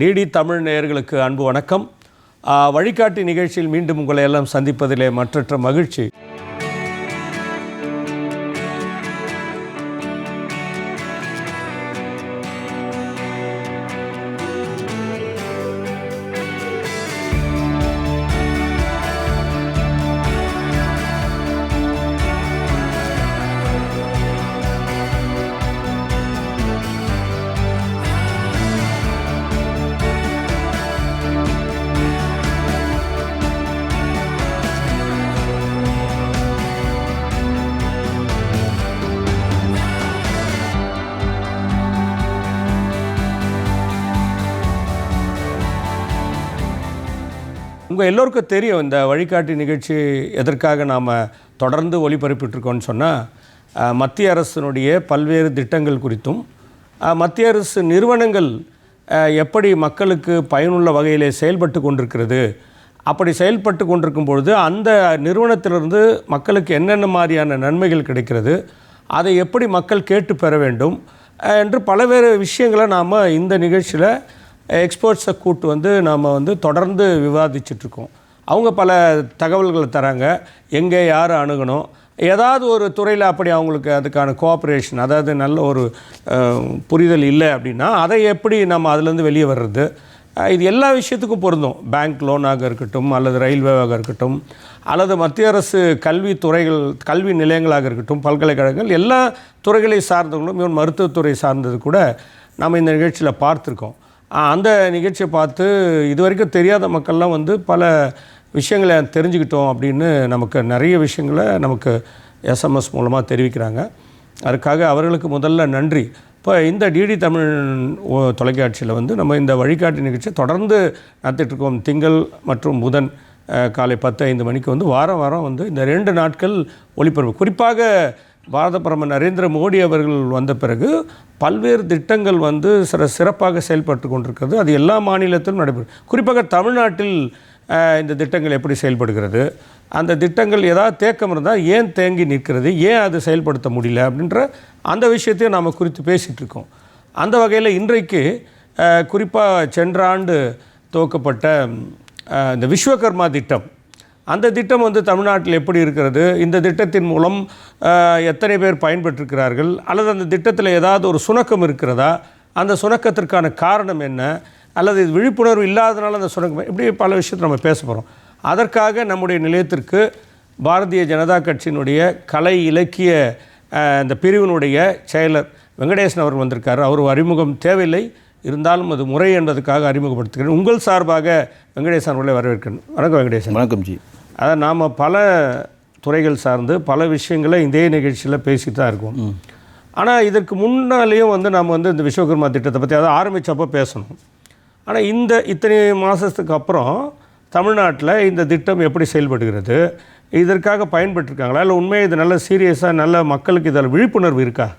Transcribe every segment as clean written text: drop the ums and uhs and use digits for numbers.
DD Tamil நேயர்களுக்கு அன்பு வணக்கம். வழிகாட்டி நிகழ்ச்சியில் மீண்டும் உங்களை எல்லாம் சந்திப்பதிலே மற்றற்ற மகிழ்ச்சி. உங்கள் எல்லோருக்கும் தெரியும் இந்த வழிகாட்டி நிகழ்ச்சி எதற்காக நாம் தொடர்ந்து ஒளிபரப்பிட்டுருக்கோன்னு சொன்னால், மத்திய அரசினுடைய பல்வேறு திட்டங்கள் குறித்தும் மத்திய அரசு நிறுவனங்கள் எப்படி மக்களுக்கு பயனுள்ள வகையிலே செயல்பட்டு கொண்டிருக்கிறது, அப்படி செயல்பட்டு கொண்டிருக்கும் பொழுது அந்த நிறுவனத்திலிருந்து மக்களுக்கு என்னென்ன மாதிரியான நன்மைகள் கிடைக்கிறது, அதை எப்படி மக்கள் கேட்டு பெற வேண்டும் என்று பல்வேறு விஷயங்களை நாம் இந்த நிகழ்ச்சியில் எக்ஸ்பர்ட்ஸை கூட்டு நாம் தொடர்ந்து விவாதிச்சிட்ருக்கோம். அவங்க பல தகவல்களை தராங்க. எங்கே யார் அணுகணும், ஏதாவது ஒரு துறையில் அப்படி அவங்களுக்கு அதுக்கான கோஆப்ரேஷன், அதாவது நல்ல ஒரு புரிதல் இல்லை அப்படின்னா அதை எப்படி நம்ம அதுலேருந்து வெளியே வர்றது, இது எல்லா விஷயத்துக்கும் பொருந்தும். பேங்க் லோனாக இருக்கட்டும், அல்லது ரயில்வேவாக இருக்கட்டும், அல்லது மத்திய அரசு கல்வி நிலையங்களாக இருக்கட்டும், பல்கலைக்கழகங்கள், எல்லா துறைகளை சார்ந்தவங்களும், இவன் மருத்துவத்துறை சார்ந்தது கூட நம்ம இந்த நிகழ்ச்சியில் பார்த்துருக்கோம். அந்த நிகழ்ச்சியை பார்த்து இது வரைக்கும் தெரியாத மக்கள்லாம் பல விஷயங்களை தெரிஞ்சுக்கிட்டோம் அப்படின்னு நமக்கு நிறைய விஷயங்களை நமக்கு எஸ்எம்எஸ் மூலமாக தெரிவிக்கிறாங்க. அதுக்காக அவர்களுக்கு முதல்ல நன்றி. இப்போ இந்த டிடி தமிழ் தொலைக்காட்சியில் நம்ம இந்த வழிகாட்டி நிகழ்ச்சியை தொடர்ந்து நடத்திட்டுருக்கோம். திங்கள் மற்றும் புதன் காலை 10:05 மணிக்கு வாரம் வாரம் இந்த 2 நாட்கள் ஒளிபரப்பு. குறிப்பாக பாரத பிரதமர் நரேந்திர மோடி அவர்கள் வந்த பிறகு பல்வேறு திட்டங்கள் சிறப்பாக செயல்பட்டு கொண்டிருக்கிறது. அது எல்லா மாநிலத்திலும் நடைபெறும். குறிப்பாக தமிழ்நாட்டில் இந்த திட்டங்கள் எப்படி செயல்படுகிறது, அந்த திட்டங்கள் ஏதாவது தேக்கம் இருந்தால் ஏன் தேங்கி நிற்கிறது, ஏன் அது செயல்படுத்த முடியல அப்படின்ற அந்த விஷயத்தையும் நாம் குறித்து பேசிகிட்டு இருக்கோம். அந்த வகையில் இன்றைக்கு குறிப்பாக சென்ற ஆண்டு துவக்கப்பட்ட இந்த விஸ்வகர்மா திட்டம், அந்த திட்டம் தமிழ்நாட்டில் எப்படி இருக்கிறது, இந்த திட்டத்தின் மூலம் எத்தனை பேர் பயன்பெற்றிருக்கிறார்கள், அல்லது அந்த திட்டத்தில் ஏதாவது ஒரு சுணக்கம் இருக்கிறதா, அந்த சுணக்கத்திற்கான காரணம் என்ன, அல்லது இது விழிப்புணர்வு இல்லாதனால அந்த சுணக்கம், இப்படி பல விஷயத்தை நம்ம பேச போகிறோம். அதற்காக நம்முடைய நிலையத்திற்கு பாரதிய ஜனதா கட்சியினுடைய கலை இலக்கிய இந்த பிரிவினுடைய செயலர் வெங்கடேசன் அவர்கள் வந்திருக்காரு. அவர் அறிமுகம் தேவையில்லை, இருந்தாலும் அது முறை என்பதற்காக அறிமுகப்படுத்துகிறேன். உங்கள் சார்பாக வெங்கடேசன் அவர்களை வரவேற்கிறேன். வணக்கம் வெங்கடேசன். வணக்கம் ஜி. அதான் நாம் பல துறைகள் சார்ந்து பல விஷயங்களை இதே நிகழ்ச்சியில் பேசிட்டு தான் இருக்கோம். ஆனால் இதற்கு முன்னாலேயும் நாம் இந்த விஸ்வகர்மா திட்டத்தை பற்றி அதை ஆரம்பித்தப்போ பேசணும். ஆனால் இத்தனை மாதத்துக்கு அப்புறம் தமிழ்நாட்டில் இந்த திட்டம் எப்படி செயல்படுகிறது, இதற்காக பயன்பட்டுருக்காங்களா, இல்லை உண்மையாக இது நல்ல சீரியஸாக நல்ல மக்களுக்கு இதில் விழிப்புணர்வு இருக்கா?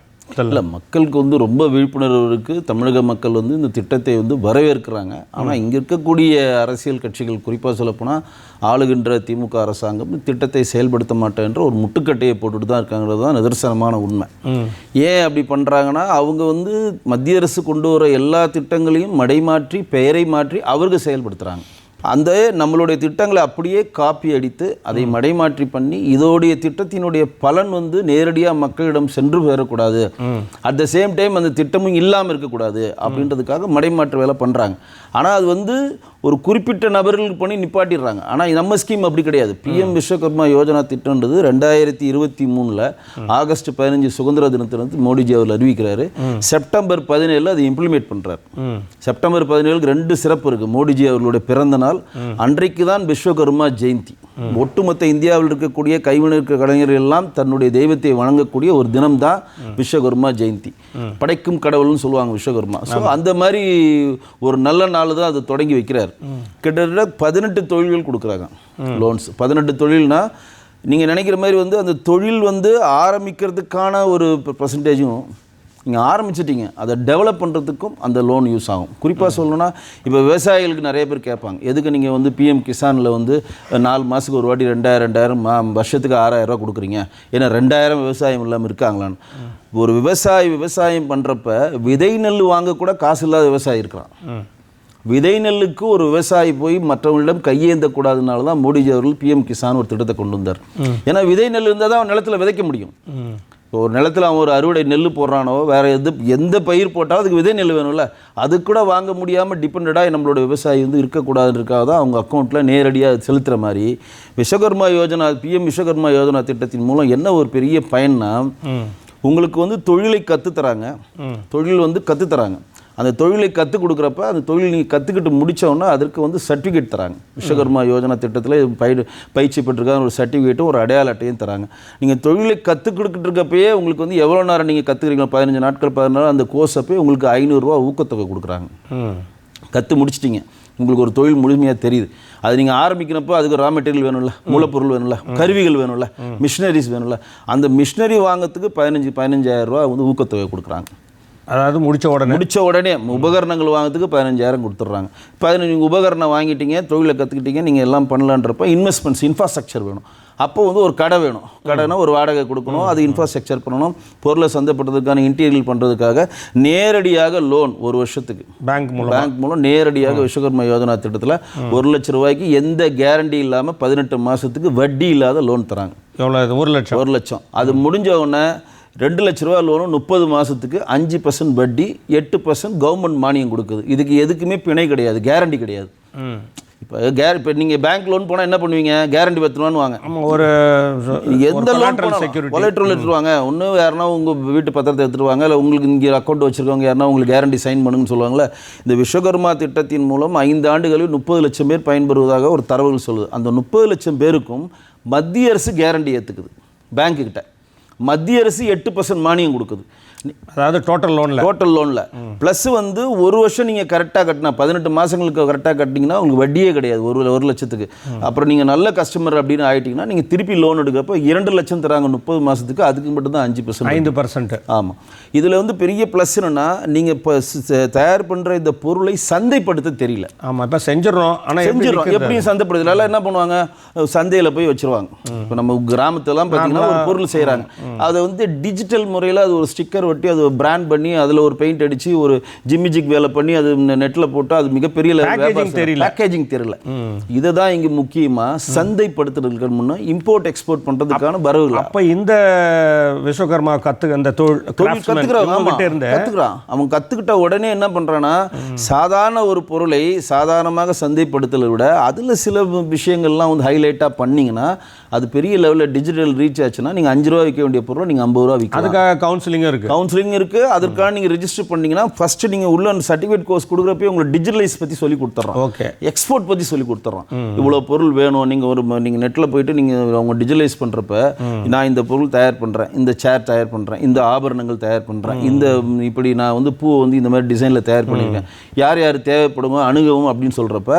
இல்லை, மக்களுக்கு ரொம்ப விழிப்புணர்வு இருக்குது. தமிழக மக்கள் இந்த திட்டத்தை வரவேற்கிறாங்க. ஆனால் இங்கே இருக்கக்கூடிய அரசியல் கட்சிகள், குறிப்பாக சொல்லப்போனால் ஆளுகின்ற திமுக அரசாங்கம் திட்டத்தை செயல்படுத்த மாட்டேன்ற ஒரு முட்டுக்கட்டையை போட்டுட்டு தான் இருக்காங்கிறது தான் நிதர்சனமான உண்மை. ஏன் அப்படி பண்ணுறாங்கன்னா, அவங்க மத்திய அரசு கொண்டு வர எல்லா திட்டங்களையும் மடைமாற்றி பெயரை மாற்றி அவர்கள் செயல்படுத்துகிறாங்க. அந்த நம்மளுடைய திட்டங்களை அப்படியே காப்பி அடித்து அதை மடைமாற்றி பண்ணி இதோடைய திட்டத்தினுடைய பலன் நேரடியாக மக்களிடம் சென்று பெறக்கூடாது, அட் த சேம் டைம் அந்த திட்டமும் இல்லாமல் இருக்கக்கூடாது அப்படின்றதுக்காக மடைமாற்று வேலை பண்ணுறாங்க. ஆனால் அது ஒரு குறிப்பிட்ட நபர்களுக்கு பண்ணி நிப்பாட்டிடுறாங்க. ஆனால் நம்ம ஸ்கீம் அப்படி கிடையாது. பிஎம் விஸ்வகர்மா யோஜனா திட்டம்ன்றது 2023 ஆகஸ்ட் 15 சுதந்திர தினத்திலிருந்து மோடிஜி அவர் அறிவிக்கிறாரு. செப்டம்பர் 17 அதை இம்ப்ளிமெண்ட் பண்ணுறாரு. செப்டம்பர் 17 2 சிறப்பு இருக்குது. மோடிஜி அவர்களுடைய பிறந்த நாள் அன்றைக்கு தான் விஸ்வகர்மா ஜெயந்தி. ஒட்டுமொத்த இந்தியாவில் இருக்கக்கூடிய கைவினைஞர் கலைஞர்கள் எல்லாம் தன்னுடைய தெய்வத்தை வணங்கக்கூடிய ஒரு தினம் தான் விஸ்வகர்மா ஜெயந்தி. படைக்கும் கடவுள்னு சொல்லுவாங்க விஸ்வகர்மா. ஸோ அந்த மாதிரி ஒரு நல்ல நாள் தான் அது தொடங்கி வைக்கிறார். கிட்டத்தட்ட 18 தொழில்கள் கொடுக்குறாங்க லோன்ஸ். 18 தொழில்னா நீங்கள் நினைக்கிற மாதிரி அந்த தொழில் ஆரம்பிக்கிறதுக்கான ஒரு பர்சன்டேஜும் நீங்கள் ஆரம்பிச்சிட்டிங்க, அதை டெவலப் பண்ணுறதுக்கும் அந்த லோன் யூஸ் ஆகும். குறிப்பாக சொல்லணும்னா, இப்போ விவசாயிகளுக்கு நிறைய பேர் கேட்பாங்க, எதுக்கு நீங்கள் பிஎம் கிசானில் 4 மாதத்துக்கு ஒரு வாட்டி 2000 வருஷத்துக்கு 6000 ரூபா கொடுக்குறீங்க, ஏன்னா 2000 விவசாயம் இல்லாமல் இருக்காங்களான்னு. ஒரு விவசாயம் பண்ணுறப்ப விதை நெல் வாங்கக்கூட காசு இல்லாத விவசாயி இருக்கிறான். விதை நெல்லுக்கு ஒரு விவசாயி போய் மற்றவங்களிடம் கையேந்தக்கூடாதுனால தான் மோடிஜி அவர்கள் பிஎம் கிசான் ஒரு திட்டத்தை கொண்டு வந்தார். ஏன்னா விதை நெல் இருந்தால் தான் அவன் நிலத்தில் விதைக்க முடியும். இப்போ ஒரு நிலத்தில் அவன் ஒரு அறுவடை நெல் போடுறானோ வேறு எந்த பயிர் போட்டாலும் அதுக்கு விதை நெல் வேணும்ல, அது கூட வாங்க முடியாமல் டிபெண்டடாக நம்மளோட விவசாயி வந்து இருக்கக்கூடாதுன்றக்காக தான் அவங்க அக்கௌண்ட்டில் நேரடியாக செலுத்துகிற மாதிரி விஸ்வகர்மா யோஜனா, பிஎம் விஸ்வகர்மா யோஜனா திட்டத்தின் மூலம் என்ன ஒரு பெரிய பயன்னா, உங்களுக்கு வந்து தொழிலை கற்றுத்தராங்க, தொழில் வந்து கற்றுத்தராங்க. அந்த தொழிலை கற்றுக் கொடுக்குறப்ப அந்த தொழில் நீங்கள் கற்றுக்கிட்டு முடித்தோன்னா அதற்கு வந்து சர்டிஃபிகேட் தராங்க. விஸ்வகர்மா யோஜனா திட்டத்தில் பயிற்சி பெற்றிருக்காங்க ஒரு சர்டிஃபிகேட்டும் ஒரு அடையாள அட்டையும் தராங்க. நீங்கள் தொழிலை கற்றுக் கொடுக்கிட்டு இருக்கப்பயே உங்களுக்கு வந்து எவ்வளோ நேரம் நீங்கள் கற்றுக்கிறீங்களோ 15 நாட்கள் 14 நாள் அந்த கோர்ஸ் அப்போயே உங்களுக்கு 500 ரூபா ஊக்கத்தொகை கொடுக்குறாங்க. கற்று முடிச்சிட்டிங்க, உங்களுக்கு ஒரு தொழில் முழுமையாக தெரியுது. அது நீங்கள் ஆரம்பிக்கிறப்போ அதுக்கு ரா மெட்டீரியல் வேணும்ல, மூலப்பொருள் வேணும்ல, கருவிகள் வேணும்ல, மிஷினரிஸ் வேணும்ல. அந்த மிஷினரி வாங்கிறதுக்கு 15,000 ரூபா வந்து ஊக்கத்தொகை கொடுக்குறாங்க. அதாவது முடித்த உடனே உபகரணங்கள் வாங்கிறதுக்கு 15,000 கொடுத்துட்றாங்க. இப்போ நீங்கள் உபகரணம் வாங்கிட்டீங்க, தொழிலை கற்றுக்கிட்டீங்க, நீங்கள் எல்லாம் பண்ணலான்றப்ப இன்வெஸ்ட்மெண்ட்ஸ் இன்ஃப்ராஸ்ட்ரக்சர் வேணும். அப்போ வந்து ஒரு கடை வேணும், கடைனா ஒரு வாடகை கொடுக்கணும், அது இன்ஃப்ராஸ்ட்ரக்சர் பண்ணணும், பொருளை சந்தைப்படுறதுக்கான இன்டீரியல் பண்ணுறதுக்காக நேரடியாக லோன் 1 வருஷத்துக்கு பேங்க் மூலம் நேரடியாக விஸ்வகர்மா யோஜனா திட்டத்தில் 1 லட்ச ரூபாய்க்கு எந்த கேரண்டி இல்லாமல் 18 மாதத்துக்கு வட்டி இல்லாத லோன் தராங்க. எவ்வளோ? 1 லட்சம். அது முடிஞ்ச உடனே 2 லட்ச ரூபா லோனும் 30 மாதத்துக்கு 5% வட்டி 8% கவர்மெண்ட் மானியம் கொடுக்குது. இதுக்கு எதுக்குமே பிணை கிடையாது, கேரண்டி கிடையாது. இப்போ நீங்கள் பேங்க் லோன் போனால் என்ன பண்ணுவீங்க? கேரண்டி பத்துருவான்னு வாங்க, ஒரு எந்த லோன் கொலேட்ரல் எடுத்துருவாங்க. ஒன்று யாருன்னா உங்கள் வீட்டு பத்திரத்தை எடுத்துருவாங்க, இல்லை உங்களுக்கு இங்கே அக்கௌண்ட் வச்சுருக்கவங்க யாருன்னா உங்களுக்கு கேரண்டி சைன் பண்ணுங்கன்னு சொல்லுவாங்களே. இந்த விஸ்வகர்மா திட்டத்தின் மூலம் 5 ஆண்டுகளில் 30 லட்சம் பேர் பயன்பெறுவதாக ஒரு தரவுகள் சொல்லுது. அந்த 30 லட்சம் பேருக்கும் மத்திய அரசு கேரண்டி ஏற்றுக்குது. பேங்க்குக்கிட்ட மத்திய அரசு 8% மானியம் கொடுக்குது. அதாவது டோட்டல் லோனில் ப்ளஸ் வந்து 1 வருஷம் நீங்கள் கரெக்டாக கட்டினா 18 மாதங்களுக்கு கரெக்டாக கட்டிங்கன்னா உங்களுக்கு வட்டியே கிடையாது 1 லட்சத்துக்கு. அப்புறம் நீங்கள் நல்ல கஸ்டமர் அப்படின்னு ஆகிட்டிங்கன்னா நீங்கள் திருப்பி லோன் எடுக்கிறப்போ 2 லட்சம் தராங்க 30 மாதத்துக்கு. அதுக்கு மட்டும் தான் 5%. ஆமாம். இதில் வந்து பெரிய ப்ளஸ் என்னென்னா, நீங்கள் இப்போ தயார் பண்ணுற இந்த பொருளை சந்தைப்படுத்த தெரியல. ஆமாம், இப்போ செஞ்சிடறோம். ஆனால் எப்படியும் சந்தைப்படுத்தல. எல்லாம் என்ன பண்ணுவாங்க, சந்தையில் போய் வச்சுருவாங்க. இப்போ நம்ம கிராமத்திலலாம் பார்த்தீங்கன்னா ஒரு பொருள் செய்கிறாங்க, அதை வந்து டிஜிட்டல் முறையில் அது ஒரு ஸ்டிக்கர் ஒட்டி அது பிராண்ட் பண்ணி அதில் ஒரு பெயிண்ட் அடித்து ஒரு ஜிம்மிஜிக் வேலை பண்ணி அது நெட்டில் போட்டு அது மிகப்பெரிய பேக்கேஜிங் தெரியல. இதை தான் இங்கே முக்கியமாக சந்தைப்படுத்துறதுக்கு முன்னே இம்போர்ட் எக்ஸ்போர்ட் பண்ணுறதுக்கான வரவுகள். அப்போ இந்த விஸ்வகர்மா அந்த தொழில் கற்றுக்கிறான். அவன் கற்றுக்கிட்ட உடனே என்ன பண்ணுறான்னா, சாதாரண ஒரு பொருளை சாதாரணமாக சந்தைப்படுத்தலை விட அதில் சில விஷயங்கள்லாம் வந்து ஹைலைட்டாக பண்ணிங்கன்னா அது பெரிய லெவலில் டிஜிட்டல் ரீச் ஆச்சுன்னா நீங்கள் 5 ரூபா விற்க வேண்டிய பொருளை நீங்கள் 50 ரூபா விற்க. அதுக்காக கவுன்சிலிங் இருக்குது. அதற்காக நீங்கள் ரெஜிஸ்டர் பண்ணிங்கன்னா ஃபஸ்ட்டு நீங்கள் உள்ள அந்த சர்டிஃபிகேட் கோர்ஸ் கொடுக்குறப்ப உங்களுக்கு டிஜிட்டலைஸ் பற்றி சொல்லி கொடுத்துட்றோம். ஓகே, எக்ஸ்போர்ட் பற்றி சொல்லி கொடுத்துட்றோம். இவ்வளோ பொருள் வேணும், நீங்கள் நெட்டில் போயிட்டு நீங்கள் அவங்க டிஜிட்டலைஸ் பண்ணுறப்ப நான் இந்த பொருள் தயார் பண்ணுறேன், இந்த சேர் தயார் பண்ணுறேன், இந்த ஆபரணங்கள் தயார் பண்ணுறேன், இந்த இப்படி நான் வந்து பூவை வந்து இந்த மாதிரி டிசைனில் தயார் பண்ணியிருக்கேன், யார் யார் தேவைப்படுமோ அணுகவும் அப்படின்னு சொல்கிறப்ப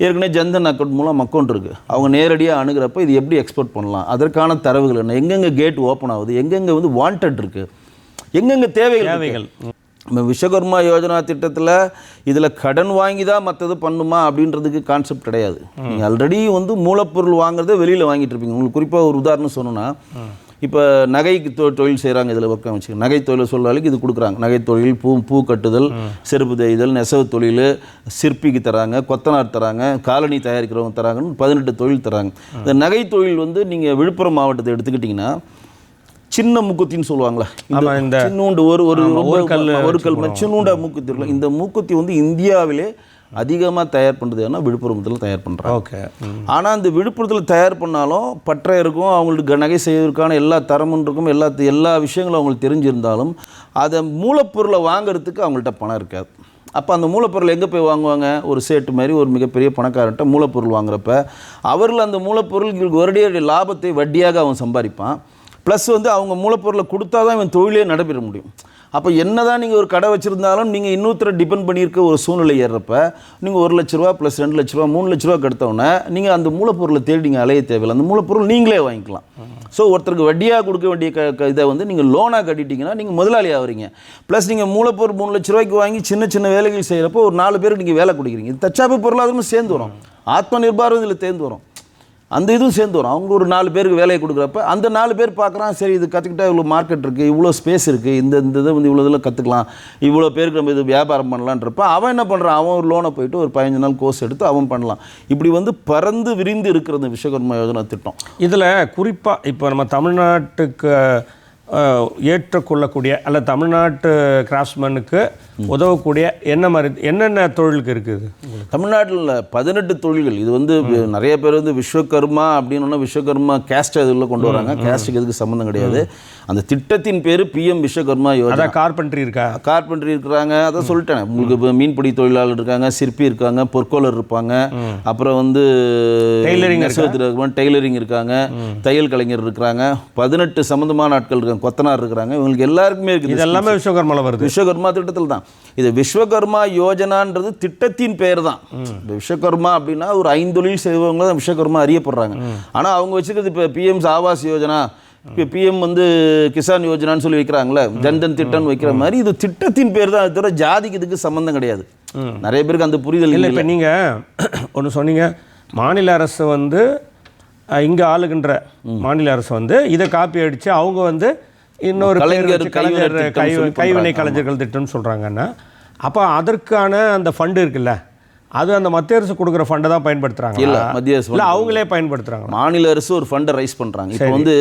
ஏற்கனவே ஜன்தன் அக்கௌண்ட் மூலம் அக்கௌண்ட் இருக்குது. அவங்க நேரடியாக அணுகிறப்ப இது எப்படி எக்ஸ்போர்ட் பண்ணலாம், அதற்கான தரவுகள் என்ன, எங்கெங்கே கேட் ஓப்பன் ஆகுது, எங்கெங்கே வந்து வாண்டட் இருக்குது, எங்கெங்கே தேவைகள். விஸ்வகர்மா யோஜனா திட்டத்தில் இதில் கடன் வாங்கி தான் மற்றது பண்ணுமா அப்படின்றதுக்கு கான்செப்ட் கிடையாது. நீங்கள் ஆல்ரெடி வந்து மூலப்பொருள் வாங்குறத வெளியில் வாங்கிட்டு இருப்பீங்க. உங்களுக்கு குறிப்பாக ஒரு உதாரணம் சொன்னோன்னா, இப்போ நகைக்கு தொழில் செய்கிறாங்க, இதில் ஒர்க் வச்சுக்கோங்க. நகை தொழில் சொல்கிறாலும் இது கொடுக்குறாங்க. நகை தொழில், பூ கட்டுதல், செருப்பு தைதல், நெசவு தொழில், சிற்பிக்கு தராங்க, கொத்தனார் தராங்க, காலனி தயாரிக்கிறவங்க தராங்கன்னு 18 தொழில் தராங்க. இந்த நகை தொழில் வந்து நீங்கள் விழுப்புரம் மாவட்டத்தை எடுத்துக்கிட்டிங்கன்னா சின்ன மூக்குத்தின்னு சொல்லுவாங்களா, சின்னூண்டு ஒரு கல் சின்னூண்டா மூக்குத்தி இருக்கும். இந்த மூக்குத்தி வந்து இந்தியாவிலே அதிகமாக தயார் பண்ணுறது ஏன்னா விழுப்புரத்தில் தயார் பண்ணுறாங்க. ஓகே. ஆனால் அந்த விழுப்புரத்தில் தயார் பண்ணாலும் பற்றை இருக்கும், அவங்களுக்கு நகை செய்வதற்கான எல்லா தரமும் இருக்கும், எல்லா விஷயங்களும் அவங்களுக்கு தெரிஞ்சிருந்தாலும் அதை மூலப்பொருளை வாங்கிறதுக்கு அவங்கள்ட்ட பணம் இருக்காது. அப்போ அந்த மூலப்பொருள் எங்கே போய் வாங்குவாங்க? ஒரு சேட்டு மாதிரி ஒரு மிகப்பெரிய பணக்காரன்ட்ட மூலப்பொருள் வாங்குறப்ப அவர்கள் அந்த மூலப்பொருள்களுக்கு ஒரேடிய லாபத்தை வட்டியாக அவன் சம்பாதிப்பான். ப்ளஸ் வந்து அவங்க மூலப்பொருளை கொடுத்தா தான் இவன் தொழிலே நடைபெற முடியும். அப்போ என்ன தான் நீங்கள் ஒரு கடை வச்சுருந்தாலும் நீங்கள் இன்னொருத்தரை டிபெண்ட் பண்ணியிருக்க ஒரு சூழ்நிலை ஏறுறப்ப நீங்கள் 1 லட்ச ரூபா ப்ளஸ் 2 லட்ச ரூபா 3 லட்ச ரூபா கெடுத்தோடனே நீங்கள் அந்த மூலப்பொருளை தேடி நீங்கள் அலைய தேவையில்லை. அந்த மூலப்பொருள் நீங்களே வாங்கிக்கலாம். ஸோ ஒருத்தருக்கு வட்டியாக கொடுக்க வேண்டிய இதை வந்து நீங்கள் லோனாக கட்டிட்டீங்கன்னா நீங்கள் முதலாளி ஆகிறீங்க. ப்ளஸ் நீங்கள் மூலப்பொருள் 3 லட்ச ரூபாய்க்கு வாங்கி சின்ன சின்ன வேலைகள் செய்கிறப்போ ஒரு 4 பேருக்கு நீங்கள் வேலை கொடுக்குறீங்க. இது தற்சாப்பு பொருளாதாரமும் சேர்ந்து வரும், ஆத்ம நிர்பாரம் இதில் தேர்ந்து வரும். அந்த இதுவும் சேர்ந்து வரும். அவங்க ஒரு 4 பேருக்கு வேலையை கொடுக்குறப்ப அந்த 4 பேர் பார்க்குறான், சரி இது கற்றுக்கிட்டா இவ்வளோ மார்க்கெட் இருக்குது, இவ்வளோ ஸ்பேஸ் இருக்குது, இந்த இதை வந்து இவ்வளோ இதில் கற்றுக்கலாம், இவ்வளோ பேருக்கு நம்ம இது வியாபாரம் பண்ணலான்றப்ப அவன் என்ன பண்ணுறான், அவன் ஒரு லோனை போயிட்டு ஒரு 15 நாள் கோர்ஸ் எடுத்து அவன் பண்ணலாம். இப்படி வந்து பறந்து விரிந்து இருக்கிறது விஸ்வகர்மா யோஜனா திட்டம். இதில் குறிப்பாக இப்போ நம்ம தமிழ்நாட்டுக்கு ஏற்றுக்கொள்ளக்கூடிய அல்ல தமிழ்நாட்டு கிராஃப்ட்ஸ்மேனுக்கு உதவக்கூடிய என்னென்ன தொழிலுக்கு இருக்குது தமிழ்நாட்டில் 18 தொழில்கள். இது வந்து நிறைய பேர் வந்து விஸ்வகர்மா அப்படின்னு விஸ்வகர்மா கேஸ்ட் இதில் கொண்டு வராங்க. கேஸ்ட்டுக்கு எதுக்கு சம்மந்தம் கிடையாது. அந்த திட்டத்தின் பேர் PM விஸ்வகர்மா யோஜனா. கார்பென்ட்ரி இருக்கா, கார்பென்ட்ரி இருக்கிறாங்க, அதை சொல்லிட்டேன் உங்களுக்கு. இப்போ மீன்பிடி தொழிலாளர் இருக்காங்க, சிற்பி இருக்காங்க, பொற்கோலர் இருப்பாங்க, அப்புறம் வந்து டெய்லரிங் இருக்காங்க, தையல் கலைஞர் இருக்கிறாங்க, 18 சம்மந்தமான ஆட்கள் இருக்காங்க, கொத்தனார் இருக்கிறாங்க. இவங்களுக்கு எல்லாருக்குமே இருக்குது. இது எல்லாமே விஸ்வகர்மாவில் வருது. விஸ்வகர்மா திட்டத்தில் தான். இது விஸ்வகர்மா யோஜனான்றது திட்டத்தின் பேர் தான். விஸ்வகர்மா அப்படின்னா ஒரு 5 தொழில் செய்வவங்க தான் விஸ்வகர்மா அறியப்படுறாங்க. ஆனால் அவங்க வச்சுக்கிறது இப்போ PM ஆவாஸ் யோஜனா, இப்போ PM வந்து கிசான் யோஜனான்னு சொல்லி வைக்கிறாங்களே, ஜன்தன் திட்டம்னு வைக்கிற மாதிரி இது திட்டத்தின் பேர் தான். அது தவிர ஜாதிக்கு இதுக்கு சம்மந்தம் கிடையாது. நிறைய பேருக்கு அந்த புரிதல் இல்லை. இப்போ நீங்கள் ஒன்று சொன்னீங்க, மாநில அரசு வந்து இங்கே ஆளுகின்ற மாநில அரசு வந்து இதை காப்பி அடித்து அவங்க வந்து இன்னொரு கைவினை கலைஞர்கள் திட்டம்னு சொல்கிறாங்கன்னா, அப்போ அதற்கான அந்த ஃபண்டு இருக்குல்ல, அது அந்த மத்திய அரசு கொடுக்குற ஃபண்டை தான் பயன்படுத்துகிறாங்க. இல்லை, மத்திய அரசு இல்லை அவங்களே பயன்படுத்துகிறாங்க. மாநில அரசு ஒரு ஃபண்டை ரைஸ் பண்ணுறாங்க. இப்போ வந்து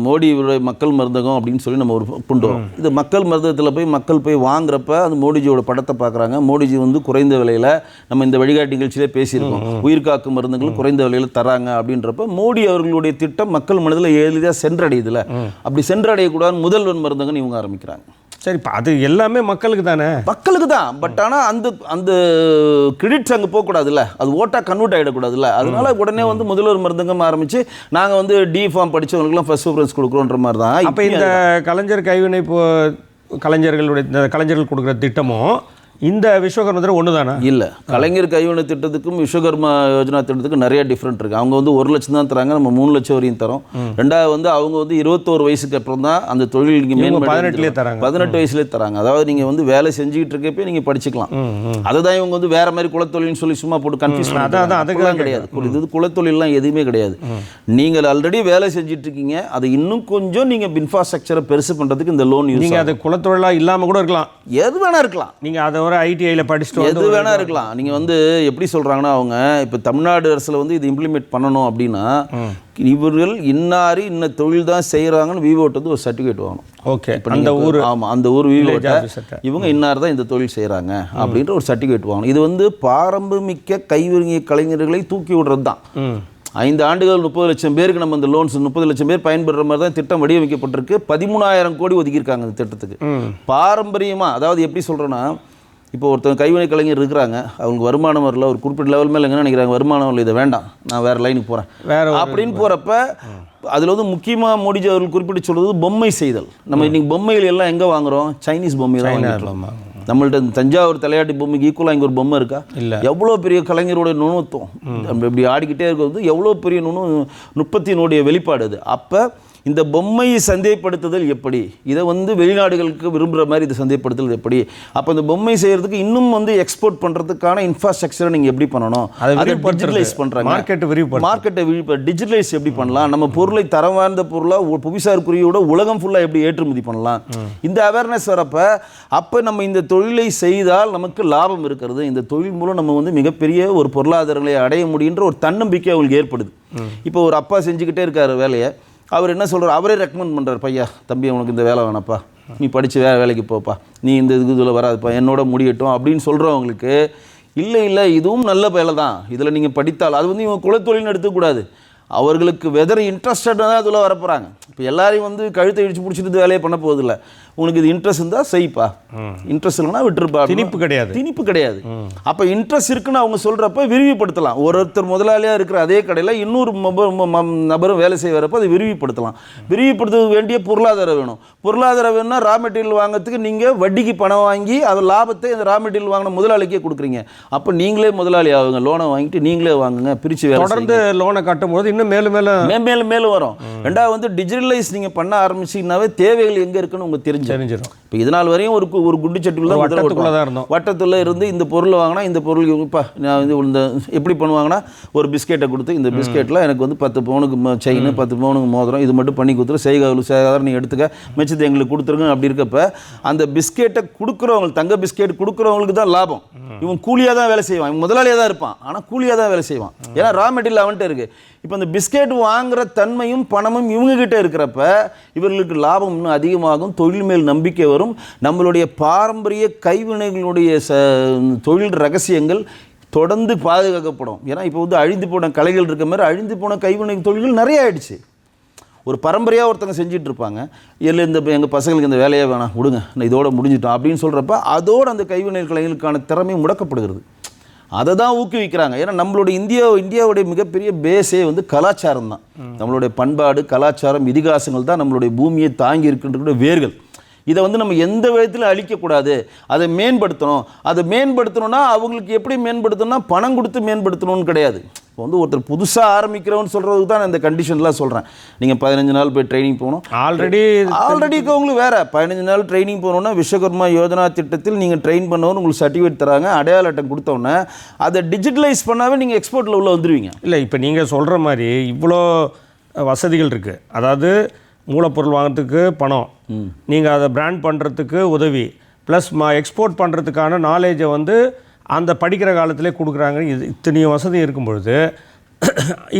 மோடி மக்கள் மருந்தகம் அப்படின்னு சொல்லி நம்ம ஒரு கொண்டு வரோம். இது மக்கள் மருந்தகத்தில் போய் மக்கள் போய் வாங்குறப்ப அந்த மோடிஜியோட படத்தை பார்க்குறாங்க. மோடிஜி வந்து குறைந்த விலையில், நம்ம இந்த வழிகாட்டி நிகழ்ச்சியிலே பேசியிருக்கோம், உயிர்காக்கும் மருந்துகள் குறைந்த விலையில் தராங்க அப்படின்றப்ப மோடி அவர்களுடைய திட்டம் மக்கள் மனதில் எளிதாக சென்றடையுதுல. அப்படி சென்றடையக்கூடாது முதல்வன் மருந்தகம்னு இவங்க ஆரம்பிக்கிறாங்க. சரி, இப்போ அது எல்லாமே மக்களுக்கு தானே, மக்களுக்கு தான். பட் ஆனால் அந்த கிரெடிட்ஸ் அங்கே போகக்கூடாதுல்ல, அது ஓட்டாக கன்வெர்ட் ஆகிடக்கூடாதுல்ல. அதனால உடனே வந்து முதல்வர் மருந்தகம் ஆரம்பித்து நாங்கள் வந்து D.Pharm படித்தவங்களுக்குலாம் ஃபர்ஸ்ட் ப்ரிஃபரன்ஸ் கொடுக்குறோன்ற மாதிரி தான். அப்போ இந்த கலைஞர் கைவினை கலைஞர்கள் கொடுக்குற திட்டமும் இந்த விஸ்வகர்மா திட்டம் ஒன்று தானே? இல்லை, கலைஞர் கைவினை திட்டத்துக்கும் விஸ்வகர்மா யோஜனா திட்டத்துக்கும் நிறைய டிஃப்ரெண்ட் இருக்குது. அவங்க வந்து 1 லட்சம் தான் தராங்க, நம்ம 3 லட்சம் வரையும் தரோம். ரெண்டாவது வந்து அவங்க வந்து 21 வயசுக்கு அப்புறம் தான் அந்த தொழில் நீங்கள் 18 வயசுலேயே தராங்க. அதாவது நீங்கள் வந்து வேலை செஞ்சுக்கிட்டு இருக்கப்போ நீங்கள் படிச்சுக்கலாம். அதுதான் இவங்க வந்து வேற மாதிரி குலத்தொழில்னு சொல்லி சும்மா போட்டு கன்ஃபியூஸ் அதுக்கெல்லாம் கிடையாது. இது குலத்தொழிலாம் எதுவுமே கிடையாது. நீங்கள் ஆல்ரெடி வேலை செஞ்சுட்டு இருக்கீங்க, அதை இன்னும் கொஞ்சம் நீங்கள் இன்ஃப்ராஸ்ட்ரக்சரை பெருசு பண்ணுறதுக்கு இந்த லோன் யூஸ். நீங்கள் அது குலத்தொழிலாக இல்லாமல் கூட இருக்கலாம், எது வேணா இருக்கலாம். நீங்கள் அதை ஐடிஐயில் படிச்சுட்டு எது வேணா இருக்கலாம். நீங்கள் வந்து எப்படி சொல்கிறாங்கன்னா, அவங்க இப்போ தமிழ்நாடு அரசில் வந்து இது இம்ப்ளிமெண்ட் பண்ணணும் அப்படின்னா இவர்கள் இன்னாரி இன்ன தொழில் தான் செய்கிறாங்கன்னு விவோட்டு வந்து ஒரு சர்டிஃபிகேட் வாங்கணும். ஓகே, அந்த ஊர், ஆமாம், அந்த ஊர் விவோட்ட இவங்க இன்னார் தான் இந்த தொழில் செய்கிறாங்க அப்படின்ற ஒரு சர்டிஃபிகேட் வாங்கணும். இது வந்து பாரம்பரியமிக்க கைவினை கலைஞர்களை தூக்கி விடுறது தான். 5 ஆண்டுகள் 30 லட்சம் பேருக்கு நம்ம இந்த லோன்ஸ் 30 லட்சம் பேர் பயன்படுற மாதிரி தான் திட்டம் வடிவமைக்கப்பட்டிருக்கு. 13,000 கோடி ஒதுக்கியிருக்காங்க இந்த திட்டத்துக்கு. பாரம்பரியமாக, அதாவது எப்படி சொல்கிறேன்னா, இப்போ ஒருத்தவங்க கைவினை கலைஞர் இருக்கிறாங்க, அவங்களுக்கு வருமானம் வரல, ஒரு குறிப்பிட்ட லெவல் மேலே என்ன நினைக்கிறாங்க, வருமானம் வரல, இதை வேண்டாம், நான் வேறு லைனுக்கு போகிறேன் அப்படின்னு போகிறப்ப அதில் வந்து முக்கியமாக மோடிஜி அவர்கள் குறிப்பிட்டு சொல்கிறது பொம்மை செய்தல். நம்ம இன்றைக்கி பொம்மைகள் எல்லாம் எங்கே வாங்குகிறோம்? சைனீஸ் பொம்மை தான் வாங்கிட்டோம். நம்மள்ட்ட தஞ்சாவூர் தலையாட்டி பொம்மைக்கு ஈக்குவலாக இங்கே ஒரு பொம்மை இருக்கா? இல்லை. எவ்வளோ பெரிய கலைஞருடைய நுணுத்துவம், நம்ம இப்படி ஆடிக்கிட்டே இருக்கிறது எவ்வளோ பெரிய நுட்பத்தினுடைய வெளிப்பாடு அது. அப்போ இந்த பொம்மையை சந்தைப்படுத்துதல் எப்படி, இதை வந்து வெளிநாடுகளுக்கு விரும்புகிற மாதிரி இதை சந்தைப்படுத்துதல் எப்படி, அப்போ இந்த பொம்மை செய்கிறதுக்கு இன்னும் வந்து எக்ஸ்போர்ட் பண்ணுறதுக்கான இன்ஃப்ராஸ்ட்ரக்சரை நீங்கள் எப்படி பண்ணணும், அதை டிஜிட்டலைஸ் பண்ணுறாங்க. மார்க்கெட்டை டிஜிட்டலைஸ் எப்படி பண்ணலாம், நம்ம பொருளை தரம் வாய்ந்த பொருளாக புவிசார் குறியோட உலகம் ஃபுல்லாக எப்படி ஏற்றுமதி பண்ணலாம், இந்த அவேர்னஸ் வரப்போ அப்போ நம்ம இந்த தொழிலை செய்தால் நமக்கு லாபம் இருக்கிறது, இந்த தொழில் மூலம் நம்ம வந்து மிகப்பெரிய ஒரு பொருளாதாரங்களை அடைய முடியுன்ற ஒரு தன்னம்பிக்கை அவங்களுக்கு ஏற்படுது. இப்போ ஒரு அப்பா செஞ்சுக்கிட்டே இருக்கார் வேலையை, அவர் என்ன சொல்கிறார், அவரே ரெக்கமெண்ட் பண்ணுறார், பையா தம்பி உனக்கு இந்த வேலை வேணாப்பா, நீ படித்து வேறு வேலைக்கு போப்பா, நீ இந்த இதில் வராதுப்பா, என்னோட முடியட்டும் அப்படின்னு சொல்கிறவங்களுக்கு, இல்லை இதுவும் நல்ல வேலை தான், இதில் நீங்கள் படித்தால் அது வந்து இவங்க குலத்தொழில்னு எடுத்துக்கூடாது, அவர்களுக்கு வெதர் இன்ட்ரெஸ்டட் தான் அதில் வரப்போகிறாங்க. இப்போ எல்லாரையும் வந்து கழுத்தை இடிச்சு பிடிச்சிட்டு வேலையை பண்ண போவதில்லை. உனக்கு இது இன்ட்ரெஸ்ட் இருந்தால் செய்ப்பா, இன்ட்ரெஸ்ட் இல்லைன்னா விட்டுருப்பா. திணிப்பு கிடையாது. அப்போ இன்ட்ரெஸ்ட் இருக்குன்னு அவங்க சொல்கிறப்ப விரிவுபடுத்தலாம். ஒருத்தர் முதலாளியாக இருக்கிற அதே கடையில் இன்னொரு நபரும் வேலை செய்கிறப்ப அதை விரிவுபடுத்தலாம். விரிவுபடுத்த வேண்டிய பொருளாதாரம் வேணும். பொருளாதாரம் வேணும்னா ரா மெட்டீரியல் வாங்கிறதுக்கு நீங்கள் வட்டிக்கு பணம் வாங்கி அதை லாபத்தை அந்த ரா மெட்டீரியல் வாங்கின முதலாளிக்கே கொடுக்குறீங்க. அப்போ நீங்களே முதலாளி ஆகுங்க, லோனை வாங்கிட்டு நீங்களே வாங்குங்க, பிரித்து தொடர்ந்து லோனை கட்டும்போது இன்னும் மேலும் மேலும் வரும். ரெண்டாவது வந்து டிஜிட்டலைஸ் நீங்கள் பண்ண ஆரம்பிச்சிங்கனாவே தேவைகள் எங்கே இருக்குன்னு உங்களுக்கு தெரிஞ்சிடும். இப்போ இதனால் வரையும் ஒரு குண்டு சட்டிக்குள்ள தான் இருந்தோம். வட்டத்தில் இருந்து இந்த பொருள் வாங்கினா இந்த பொருள் இப்போ நான் வந்து இந்த எப்படி பண்ணுவாங்கன்னா ஒரு பிஸ்கெட்டை கொடுத்து இந்த பிஸ்கெட்டில் எனக்கு வந்து 10 பவுனுக்கு செயின் 10 பவுனுக்கு மோதிரம் இது மட்டும் பண்ணி கொடுத்துரு சேகாவில் நீ எடுத்துக்க மிச்சத்தை எங்களுக்கு கொடுத்துருங்க. அப்படி இருக்கப்ப அந்த பிஸ்கெட்டை கொடுக்குறவங்க தங்க பிஸ்கெட் கொடுக்குறவங்களுக்கு தான் லாபம். இவன் கூலியாக தான் வேலை செய்வான், இவன் முதலாளியாக தான் இருப்பான், ஆனால் கூலியாக தான் வேலை செய்வான். ஏன்னா ரா மெட்டீரியல் அவன்கிட்ட இருக்குது. இப்போ இந்த பிஸ்கெட் வாங்குகிற தன்மையும் பணமும் இவங்ககிட்ட இருக்கிறப்ப இவர்களுக்கு லாபம் இன்னும் அதிகமாகும், தொழில் மேல் நம்பிக்கை வரும். நம்மளுடைய பாரம்பரிய கைவினைகளுடைய தொழில் ரகசியங்கள் தொடர்ந்து பாதுகாக்கப்படும். ஏன்னா இப்போ வந்து அழிந்து போன கலைகள் இருக்க மாதிரி அழிந்து போன கைவினை தொழில்கள் நிறைய ஆயிடுச்சு. ஒரு பரம்பரையாக ஒருத்தங்க செஞ்சுட்டு இருப்பாங்க, இல்லை இந்த எங்கள் பசங்களுக்கு இந்த வேலையே வேணாம் விடுங்க நான் இதோட முடிஞ்சிட்டோம் அப்படின்னு சொல்கிறப்ப அதோடு அந்த கைவினை கலைகளுக்கான திறமை முடக்கப்படுகிறது. அதை தான் ஊக்குவிக்கிறாங்க. ஏன்னா நம்மளுடைய இந்தியாவுடைய மிகப்பெரிய பேஸே வந்து கலாச்சாரம் தான். நம்மளுடைய பண்பாடு கலாச்சாரம் இதிகாசங்கள் தான் நம்மளுடைய பூமியை தாங்கி இருக்கின்ற வேர்கள். இதை வந்து நம்ம எந்த விதத்தில் அழிக்கக்கூடாது, அதை மேம்படுத்தணும். அதை மேம்படுத்தணும்னா அவங்களுக்கு எப்படி மேம்படுத்தணும்னா பணம் கொடுத்து மேம்படுத்தணும்னு கிடையாது. இப்போ வந்து ஒருத்தர் புதுசாக ஆரம்பிக்கிறவன்னு சொல்கிறதுக்கு தான் நான் இந்த கண்டிஷன்லாம் சொல்கிறேன். நீங்கள் 15 நாள் போய் ட்ரைனிங் போகணும். ஆல்ரெடி இருக்கவங்களுக்கு வேறு 15 நாள் ட்ரைனிங் போகணுன்னா விஸ்வகர்மா யோஜனா திட்டத்தில் நீங்கள் ட்ரெயின் பண்ணவன்னு உங்களுக்கு சர்டிஃபிகேட் தராங்க. அடையாள அட்டை கொடுத்தோன்னே அதை டிஜிட்டலைஸ் பண்ணாவே நீங்கள் எக்ஸ்போர்ட்டில் உள்ள வந்துடுவீங்க. இல்லை இப்போ நீங்கள் சொல்கிற மாதிரி இவ்வளோ வசதிகள் இருக்குது. அதாவது மூலப்பொருள் வாங்கிறதுக்கு பணம், நீங்கள் அதை பிராண்ட் பண்ணுறதுக்கு உதவி, ப்ளஸ் எக்ஸ்போர்ட் பண்ணுறதுக்கான நாலேஜை வந்து அந்த படிக்கிற காலத்திலே கொடுக்குறாங்க. இது இத்தனையும் வசதி இருக்கும் பொழுது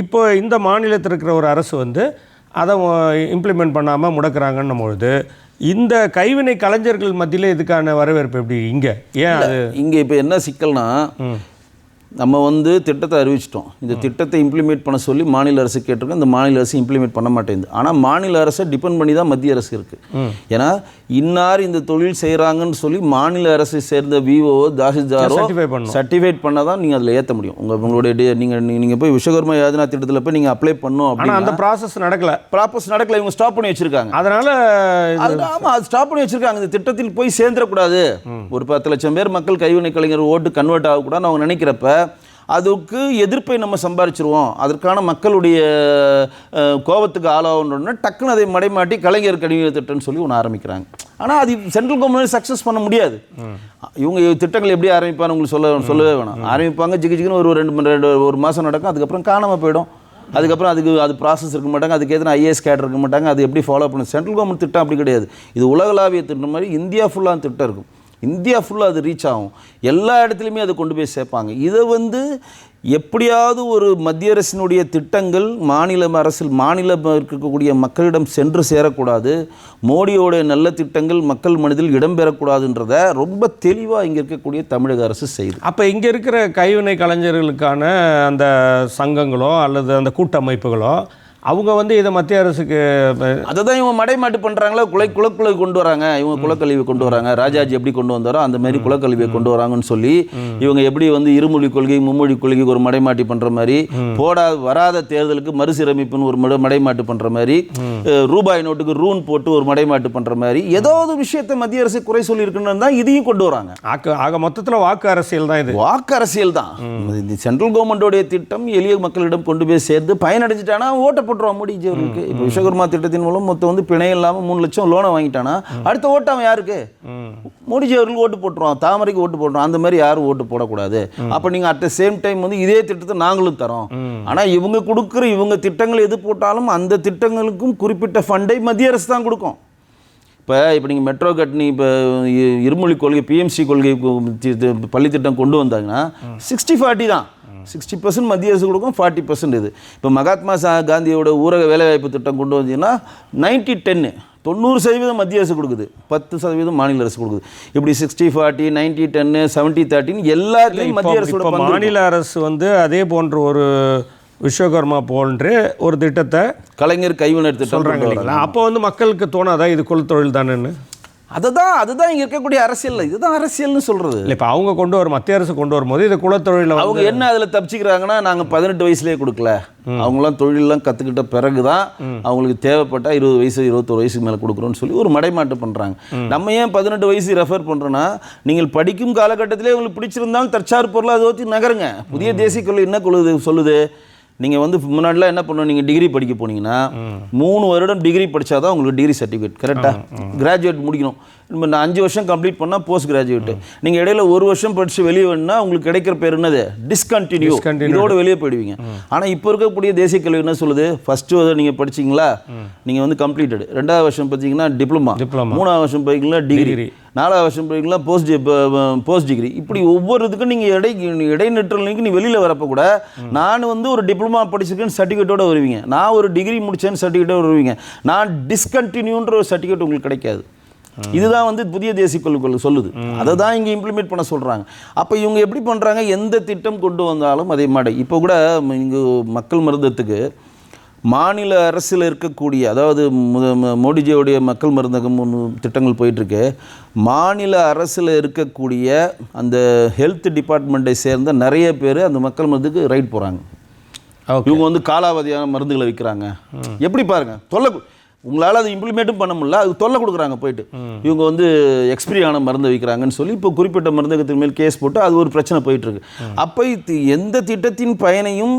இப்போ இந்த மாநிலத்தில் இருக்கிற ஒரு அரசு வந்து அதை இம்ப்ளிமெண்ட் பண்ணாமல் முடக்கிறாங்கன்னும் பொழுது இந்த கைவினை கலைஞர்கள் மத்தியில் இதுக்கான வரவேற்பு எப்படி? இங்கே இப்போ என்ன சிக்கல்னா, நம்ம வந்து திட்டத்தை அறிவிச்சிட்டோம். இந்த திட்டத்தை இம்ப்ளிமெண்ட் பண்ண சொல்லி மாநில அரசு கேட்டிருக்கோம். இந்த மாநில அரசு இம்ப்ளிமெண்ட் பண்ண மாட்டேங்குது. ஆனால் மாநில அரசை டிபெண்ட் பண்ணி தான் மத்திய அரசு இருக்குது. ஏன்னா இன்னார் இந்த தொழில் செய்கிறாங்கன்னு சொல்லி மாநில அரசை சேர்ந்த விஓ தாசில்தாரோ சர்டிஃபைட் பண்ணால் தான் நீங்கள் அதில் ஏற்ற முடியும். உங்களுடைய நீங்கள் போய் விஸ்வகர்மா யோஜனா திட்டத்தில் போய் நீங்கள் அப்ளை பண்ணணும் அப்படின்னா அந்த ப்ராசஸ் நடக்கலை. இவங்க ஸ்டாப் பண்ணி வச்சுருக்காங்க. அதனால் ஆமாம், அது ஸ்டாப் பண்ணி வச்சுருக்காங்க. இந்த திட்டத்தில் போய் சேர்ந்துடக்கூடாது. ஒரு 10 லட்சம் பேர் மக்கள் கைவினை கலைஞர் ஓட்டு கன்வெர்ட் ஆகக்கூடாதுன்னு அவங்க நினைக்கிறப்ப அதுக்கு எதிர்ப்பை நம்ம சம்பாரிச்சிருவோம், அதற்கான மக்களுடைய கோபத்துக்கு ஆளாகணுன்னா டக்குன்னு அதை மடைமாட்டி கலைஞர் கைவினை திட்டம்னு சொல்லி ஒன்று ஆரம்பிக்கிறாங்க. ஆனால் அது சென்ட்ரல் கவர்மெண்ட் சக்ஸஸ் பண்ண முடியாது. இவங்க திட்டங்கள் எப்படி ஆரம்பிப்பான்னு உங்களுக்கு சொல்லவே வேணாம். ஆரம்பிப்பாங்க ஜிகின்னு ஒரு மாதம் நடக்கும், அதுக்கப்புறம் காணாமல் போயிடும். அதுக்கப்புறம் அது ப்ராசஸ் இருக்க மாட்டாங்க, அதுக்கு எதுனா ஐஏஎஸ் கேடர் இருக்க மாட்டாங்க. அது எப்படி ஃபாலோ பண்ண சென்ட்ரல் கவர்மெண்ட் திட்டம் அப்படி கிடையாது. இது உலகளாவிய திட்டம் மாதிரி இந்தியா ஃபுல்லாக திட்டம் இருக்கும். இந்தியா ஃபுல்லாக அது ரீச் ஆகும், எல்லா இடத்துலையுமே அதை கொண்டு போய் சேர்ப்பாங்க. இதை வந்து எப்படியாவது ஒரு மத்திய அரசினுடைய திட்டங்கள் மாநில இருக்கக்கூடிய மக்களிடம் சென்று சேரக்கூடாது, மோடியோடைய நல்ல திட்டங்கள் மக்கள் மனதில் இடம்பெறக்கூடாதுன்றத ரொம்ப தெளிவாக இங்கே இருக்கக்கூடிய தமிழக அரசு செய்யுது. அப்போ இங்கே இருக்கிற கைவினை கலைஞர்களுக்கான அந்த சங்கங்களோ அல்லது அந்த கூட்டமைப்புகளோ அவங்க வந்து இதை மத்திய அரசுக்கு அதை தான் இவங்க மடைமாட்டு பண்ணுறாங்களோ, குலக்கல்வி கொண்டு வராங்க. இவங்க குலக்கல்வி கொண்டு வராங்க, ராஜாஜி எப்படி கொண்டு வந்தாரோ அந்த மாதிரி குலக்கல்வியை கொண்டு வராங்கன்னு சொல்லி இவங்க எப்படி வந்து இருமொழி கொள்கை மும்மொழி கொள்கைக்கு ஒரு மடைமாட்டி பண்ணுற மாதிரி, வராத தேர்தலுக்கு மறுசீரமைப்புன்னு ஒரு மடைமாட்டு பண்ணுற மாதிரி, ரூபாய் நோட்டுக்கு ரூன் போட்டு ஒரு மடைமாட்டு பண்ணுற மாதிரி ஏதாவது விஷயத்தை மத்திய அரசு குறை சொல்லி இருக்குன்னு தான் இதையும் கொண்டு வராங்க. ஆக மொத்தத்தில் வாக்கு அரசியல் தான் இது. வாக்கு அரசியல் தான். சென்ட்ரல் கவர்மெண்டோடைய திட்டம் எளிய மக்களிடம் கொண்டு போய் சேர்த்து பயனடைஞ்சிட்டானா ஓட்ட போட்டுருவான் மோடிஜி அவருக்கு. இப்போ விஸ்வகர்மா திட்டத்தின் மூலம் மொத்தம் வந்து பிணையம் இல்லாமல் 3 லட்சம் லோனை வாங்கிட்டானா அடுத்த ஓட்டு அவன் யாருக்கு? மோடிஜி அவர்களுக்கு ஓட்டு போட்டுருவான், தாமரைக்கு ஓட்டு போட்டுருவான். அந்த மாதிரி யாரும் ஓட்டு போடக்கூடாது. அப்போ நீங்கள் அட் த சேம் டைம் வந்து இதே திட்டத்தை நாங்களும் தரோம். ஆனால் இவங்க கொடுக்குற இவங்க திட்டங்கள் எது போட்டாலும் அந்த திட்டங்களுக்கும் குறிப்பிட்ட ஃபண்டை மத்திய அரசு தான் கொடுக்கும். இப்போ நீங்கள் மெட்ரோ கட்டினி இப்போ இருமொழி கொள்கை பிஎம்சி கொள்கை பள்ளித்திட்டம் கொண்டு வந்தாங்கன்னா 60-40 தான். 60% மத்திய அரசு கொடுக்கும், 40% இது. இப்போ மகாத்மா காந்தியோட ஊரக வேலைவாய்ப்பு திட்டம் கொண்டு வந்தீங்கன்னா 90-10 90% மத்திய அரசு கொடுக்குது, 10% மாநில அரசு கொடுக்குது. இப்படி 60-40 90-10 70-30 எல்லாத்தையும் மத்திய அரசோட மாநில அரசு வந்து அதே போன்ற ஒரு விஸ்வகர்மா போன்ற ஒரு திட்டத்தை கலைஞர் கைவினை திட்டம் சொல்கிறாங்க. அப்போ வந்து மக்களுக்கு தோணாதா இது குலத்தொழில் தானேன்னு? அதுதான் இங்கே இருக்கக்கூடிய அரசியல். இதுதான் அரசியல்னு சொல்கிறது இல்லை. இப்போ அவங்க மத்திய அரசு கொண்டு வரும்போது இது குலத்தொழில் அவங்க என்ன அதில் தப்பிச்சுக்கிறாங்கன்னா, நாங்கள் 18 வயசுலேயே கொடுக்கல, அவங்களாம் தொழிலெலாம் கற்றுக்கிட்ட பிறகு தான் அவங்களுக்கு தேவைப்பட்டால் 20 வயசு 21 வயசுக்கு மேலே கொடுக்குறோன்னு சொல்லி ஒரு மடைமாட்டு பண்ணுறாங்க. நம்ம ஏன் 18 வயசு ரெஃபர் பண்ணுறோன்னா, நீங்கள் படிக்கும் காலகட்டத்திலே உங்களுக்கு பிடிச்சிருந்தாலும் தற்சார் பொருளாக அதை ஊற்றி நகருங்க. புதிய தேசிய கொள்கை என்ன சொல்லுது? நீங்கள் வந்து முன்னாடிலாம் என்ன பண்ணணும், நீங்கள் டிகிரி படிக்க போனீங்கன்னா 3 வருடம் டிகிரி படித்தாதான் உங்களுக்கு டிகிரி சர்டிஃபிகேட் கரெக்டாக கிராஜுவேட் முடிக்கணும். நம்ம 5 வருஷம் கம்ப்ளீட் பண்ணால் போஸ்ட் கிராஜுவேட்டு. நீங்கள் இடையில 1 வருஷம் படித்து வெளியே வேணுன்னா உங்களுக்கு கிடைக்கிற பேர் என்னது, டிஸ்கண்டினியூ, இதோடு வெளியே போயிடுவீங்க. ஆனால் இப்போ இருக்கக்கூடிய தேசிய கல்வி என்ன சொல்லுது, ஃபஸ்ட்டு வந்து நீங்கள் படிச்சிங்களா நீங்கள் வந்து கம்ப்ளீட்டட், 2வது வருஷம் படிச்சிங்கன்னா டிப்ளமா, 3வது வருஷம் படிக்கிறீங்களா டிகிரி, 4வது வருஷம் படிக்கிறீங்களா போஸ்ட் டிகிரி. இப்படி ஒவ்வொரு இதுக்கும் நீங்கள் இடைநிற்றலுக்கு நீ வெளியில் வரப்போ கூட நான் வந்து ஒரு டிப்ளமா படிச்சிருக்கேன்னு சர்டிஃபிகேட்டோடு வருவீங்க, நான் ஒரு டிகிரி முடித்தேன்னு சர்டிஃபிகேட்டோடு வருவீங்க, நான் டிஸ்கண்டினியூன்ற ஒரு சர்டிஃபிகேட் உங்களுக்கு கிடைக்காது. இதுதான் வந்து புதிய தேசிய கல்விக் சொல்லுது. அதை தான் இங்கே இம்ப்ளிமெண்ட் பண்ண சொல்கிறாங்க. அப்போ இவங்க எப்படி பண்ணுறாங்க, எந்த திட்டம் கொண்டு வந்தாலும் அதே மாதிரி இப்போ கூட இங்கே மக்கள் மருந்தகத்துக்கு மாநில அரசில் இருக்கக்கூடிய, அதாவது மோடிஜியோடைய மக்கள் மருந்தகம் திட்டங்கள் போயிட்டுருக்கு, மாநில அரசில் இருக்கக்கூடிய அந்த ஹெல்த் டிபார்ட்மெண்ட்டை சேர்ந்த நிறைய பேர் அந்த மக்கள் மருந்துக்கு ரைட் போகிறாங்க. இவங்க வந்து காலாவதியான மருந்துகளை விற்கிறாங்க. எப்படி பாருங்கள், தொல்லை, உங்களால் அது இம்ப்ளிமெண்ட்டும் பண்ண முடியல, அது தொல்லை கொடுக்குறாங்க போயிட்டு. இவங்க வந்து எக்ஸ்பிரி ஆன மருந்தை விற்கிறாங்கன்னு சொல்லி இப்போ குறிப்பிட்ட மருந்தகத்தின் மேல் கேஸ் போட்டு அது ஒரு பிரச்சனை போயிட்டுருக்கு. அப்போ எந்த திட்டத்தின் பயனையும்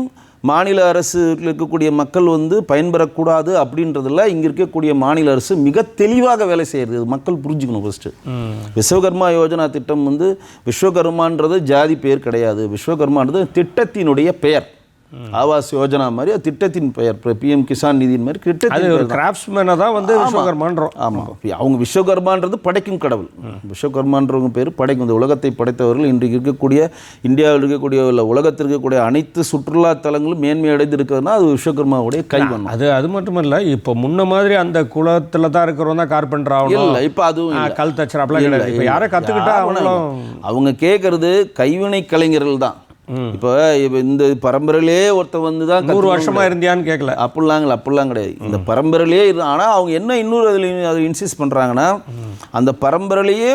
மாநில அரசு இருக்கக்கூடிய மக்கள் வந்து பயன்பெறக்கூடாது அப்படின்றதில் இங்கே இருக்கக்கூடிய மாநில அரசு மிக தெளிவாக வேலை செய்கிறது. மக்கள் புரிஞ்சுக்கணும். ஃபஸ்ட்டு விஸ்வகர்மா யோஜனா திட்டம் வந்து விஸ்வகர்மான்றது ஜாதி பெயர் கிடையாது, விஸ்வகர்மான்றது திட்டத்தினுடைய பெயர். ஆவாஸ் யோஜனா மாதிரி திட்டத்தின் பெயர், பிஎம் கிசான் நிதியின் மாதிரி திட்டத்தின் கிராஃப்ட்ஸ்மேனை தான் வந்து விஸ்வகர்மான்றோம். ஆமாம், அவங்க விஸ்வகர்மான்றது படைக்கும் கடவுள். விஸ்வகர்மான்றவங்க பேர் படைக்கும், இந்த உலகத்தை படைத்தவர்கள். இன்றைக்கு இருக்கக்கூடிய இந்தியாவில் இருக்கக்கூடிய உலகத்தில் இருக்கக்கூடிய அனைத்து சுற்றுலா தலங்களும் மேன்மை அடைந்து இருக்கிறதுனா அது விஸ்வகர்மாவுடைய கைவண்ணம். அது மட்டும் இல்லை, இப்போ முன்ன மாதிரி அந்த குலத்தில் தான் இருக்கிறவங்க தான் கார்பெண்டர் ஆகணும் இல்லை, இப்போ அதுவும் கல் தச்சர் அப்படிலாம் இல்லை. இப்போ யாரை கற்றுக்கிட்டா அவங்க கேட்கறது கைவினை கலைஞர்கள் தான். இப்போ இந்த பரம்பரையிலே ஒருத்தர் வந்து தான் 100 வருஷமா இருந்தியான்னு கேட்கல, அப்படிலாம் கிடையாது. இந்த பரம்பரையிலே இரு. ஆனால் அவங்க என்ன இன்னொரு அதை இன்சிஸ்ட் பண்ணுறாங்கன்னா, அந்த பரம்பரையிலேயே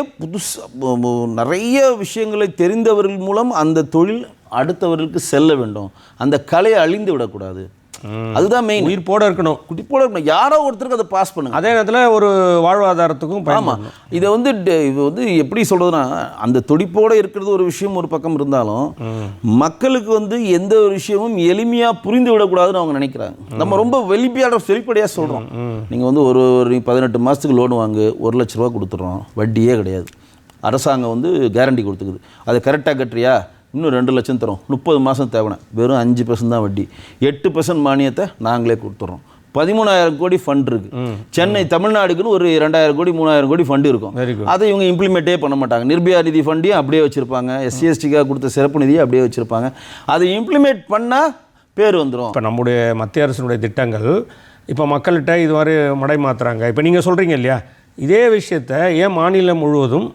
நிறைய விஷயங்களை தெரிந்தவர்கள் மூலம் அந்த தொழில் அடுத்தவர்களுக்கு செல்ல வேண்டும், அந்த கலையை அழிந்து விடக்கூடாது. அதுதான் மெயின். உயிர் போட இருக்கணும், குட்டி போட இருக்கணும். யாரோ ஒருத்தருக்கு அதை பாஸ் பண்ணுங்க. அதே நேரத்தில் ஒரு வாழ்வாதாரத்துக்கும். ஆமாம், இதை வந்து எப்படி சொல்கிறதுனா, அந்த துடிப்போடு இருக்கிறது ஒரு விஷயம் ஒரு பக்கம் இருந்தாலும் மக்களுக்கு வந்து எந்த ஒரு விஷயமும் எளிமையாக புரிந்து விடக்கூடாதுன்னு அவங்க நினைக்கிறாங்க. நம்ம ரொம்ப வெளிப்படையாக சொல்கிறோம். நீங்கள் வந்து ஒரு 18 மாதத்துக்கு லோன் வாங்கு, 1 லட்ச ரூபா கொடுத்துட்றோம், வட்டியே கிடையாது. அரசாங்கம் வந்து கேரண்டி கொடுத்துக்குது, அதை கரெக்டாக கட்டுறியா இன்னும் 2 லட்சம் தரும், 30 மாதம் தேவைன, வெறும் 5% தான் வட்டி, 8% மானியத்தை நாங்களே கொடுத்துட்றோம். 13,000 கோடி ஃபண்ட் இருக்குது. சென்னை தமிழ்நாடுக்குன்னு ஒரு 2,000 கோடி 3,000 கோடி ஃபண்டு இருக்கும். அதை இவங்க இம்ப்ளிமெண்ட்டே பண்ண மாட்டாங்க. நிர்பயா நிதி ஃபண்டையும் அப்படியே வச்சுருப்பாங்க, SC/STக்காக கொடுத்த சிறப்பு நிதியை அப்படியே வச்சுருப்பாங்க. அதை இம்ப்ளிமெண்ட் பண்ணால் பேர் வந்துடும். இப்போ நம்முடைய மத்திய அரசினுடைய திட்டங்கள் இப்போ மக்கள்கிட்ட இது மாதிரி மடை மாற்றுறாங்க. இப்போ நீங்கள் சொல்கிறீங்க இல்லையா, இதே விஷயத்தை ஏன் மாநிலம் முழுவதும்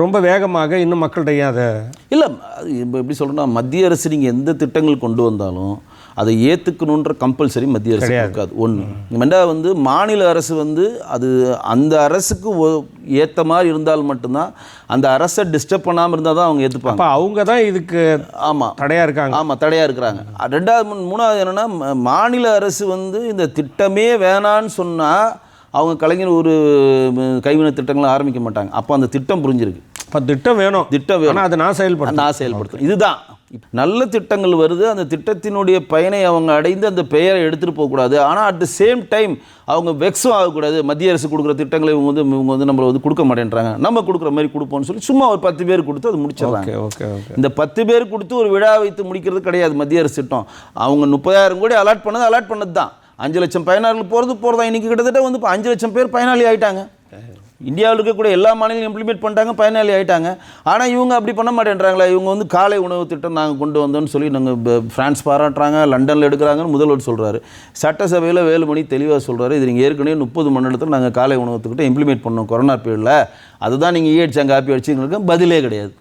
ரொம்ப வேகமாக இன்னும் மக்கள்கிட்ட அதை இல்லை, இப்போ எப்படி சொல்கிறேன்னா, மத்திய அரசு நீங்கள் எந்த திட்டங்கள் கொண்டு வந்தாலும் அதை ஏற்றுக்கணுன்ற கம்பல்சரி மத்திய அரசு இருக்காது. ஒன்று. ரெண்டாவது வந்து மாநில அரசு வந்து அது அந்த அரசுக்கு ஏற்ற மாதிரி இருந்தால் மட்டும்தான், அந்த அரசை டிஸ்டர்ப் பண்ணாமல் இருந்தால் தான் அவங்க ஏற்றுப்பாங்க. அப்போ அவங்க தான் இதுக்கு தடையாக இருக்காங்க. ஆமாம், தடையாக இருக்கிறாங்க. ரெண்டாவது மூணாவது என்னென்னா, மாநில அரசு வந்து இந்த திட்டமே வேணான்னு சொன்னால் அவங்க கலைஞர் ஒரு கைவினை திட்டங்களை ஆரம்பிக்க மாட்டாங்க. அப்போ அந்த திட்டம் புரிஞ்சிருக்கு. இப்போ திட்டம் வேணும், ஆனால் அதை நான் செயல்படுத்தேன். இதுதான் நல்ல திட்டங்கள் வருது, அந்த திட்டத்தினுடைய பயனை அவங்க அடைந்து அந்த பெயரை எடுத்துகிட்டு போகக்கூடாது. ஆனால் அட் த சேம் டைம் அவங்க வெக்ஸும் ஆகக்கூடாது. மத்திய அரசு கொடுக்குற திட்டங்களை இவங்க வந்து நம்மளை வந்து கொடுக்க மாட்டேன்றாங்க, நம்ம கொடுக்குற மாதிரி கொடுப்போம்னு சொல்லி சும்மா ஒரு 10 பேர் கொடுத்து அது முடிச்சிடறாங்க. இந்த 10 பேர் கொடுத்து ஒரு விழா வைத்து முடிக்கிறது கிடையாது மத்திய அரசு திட்டம். அவங்க 30,000 கோடி அலாட் பண்ணது தான். 5 லட்சம் பயனாளிகள் போகிறதா. இன்றைக்கி கிட்டத்தட்ட வந்து இப்போ 5 லட்சம் பேர் பயனாளி ஆகிட்டாங்க. இந்தியாவில் இருக்கக்கூடிய எல்லா மாநிலங்களும் இம்ப்ளிமெண்ட் பண்ணிட்டாங்க, பயனாளி ஆகிட்டாங்க. ஆனால் இவங்க அப்படி பண்ண மாட்டேன்றாங்களா. இவங்க வந்து காலை உணவு திட்டம் நாங்கள் கொண்டு வந்தோம்னு சொல்லி நாங்கள் ஃப்ரான்ஸ் பாராட்டுறாங்க, லண்டனில் எடுக்கிறாங்கன்னு முதல்வர் சொல்கிறாரு. சட்டசபையில் வேலுமணி தெளிவாக சொல்கிறாரு, இது நீங்கள் ஏற்கனவே 30 மண்டலத்தில் நாங்கள் காலை உணவு திட்டம் இம்ப்ளிமெண்ட் பண்ணோம் கொரோனா பீரியடில், அதுதான் நீங்கள் அடிச்சாங்க காப்பி அடிச்சுங்களுக்கு பதிலே கிடையாது.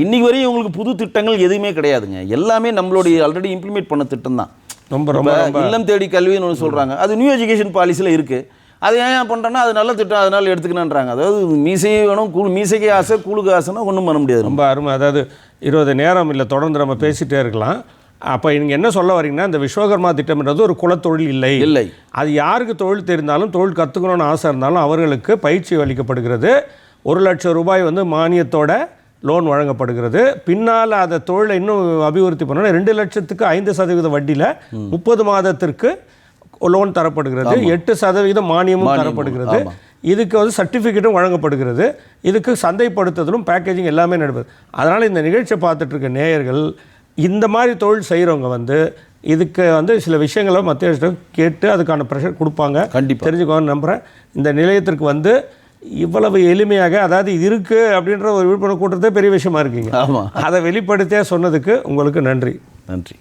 இன்றைக்கி வரையும் உங்களுக்கு புது திட்டங்கள் எதுவுமே கிடையாதுங்க. எல்லாமே நம்மளுடைய ஆல்ரெடி இம்ப்ளிமெண்ட் பண்ண திட்டம் தான். இல்லம் தேடி கல்வின்னு ஒன்று சொல்கிறாங்க, அது நியூ எஜுகேஷன் பாலிசியில் இருக்குது. அது ஏன் பண்ணுறேன்னா அது நல்ல திட்டம், அதனால் எடுத்துக்கணுன்றாங்க. அதாவது மீசையே வேணும், மீசைக்கே ஆசை, கூழுக்கு ஆசைன்னா ஒன்றும் பண்ண முடியாது. ரொம்ப அருமை. அதாவது 20 நேரம் இல்லை, தொடர்ந்து நம்ம பேசிகிட்டே இருக்கலாம். அப்போ நீங்கள் என்ன சொல்ல வரீங்கன்னா, இந்த விஸ்வகர்மா திட்டம்ன்றது ஒரு குலத்தொழில் இல்லை. அது யாருக்கு தொழில் தெரிந்தாலும், தொழில் கற்றுக்கணும்னு ஆசை இருந்தாலும் அவர்களுக்கு பயிற்சி அளிக்கப்படுகிறது. 1 லட்சம் ரூபாய் வந்து மானியத்தோட லோன் வழங்கப்படுகிறது. பின்னால் அதை தொழிலை இன்னும் அபிவிருத்தி பண்ணணும். 2 லட்சத்துக்கு 5% வட்டியில் 30 மாதத்திற்கு லோன் தரப்படுகிறது. 8% மானியமும் தரப்படுகிறது. இதுக்கு வந்து சர்டிஃபிகேட்டும் வழங்கப்படுகிறது. இதுக்கு சந்தைப்படுத்துதலும் பேக்கேஜிங் எல்லாமே நடக்குது. அதனால் இந்த நிகழ்ச்சியை பார்த்துட்டு இருக்க நேயர்கள் இந்த மாதிரி தொழில் செய்கிறவங்க வந்து இதுக்கு வந்து சில விஷயங்களை மத்திய அரசிடம் கேட்டு அதுக்கான ப்ரெஷர் கொடுப்பாங்க. கண்டிப்பாக தெரிஞ்சுக்கோன்னு நம்புகிறேன். இந்த நிலையத்திற்கு வந்து இவ்வளவு எளிமையாக, அதாவது இது இருக்குது அப்படின்ற ஒரு விழிப்புணர்வு கூட்டத்தே பெரிய விஷயமா இருக்கீங்க. ஆமாம், அதை வெளிப்படுத்தியாக சொன்னதுக்கு உங்களுக்கு நன்றி. நன்றி.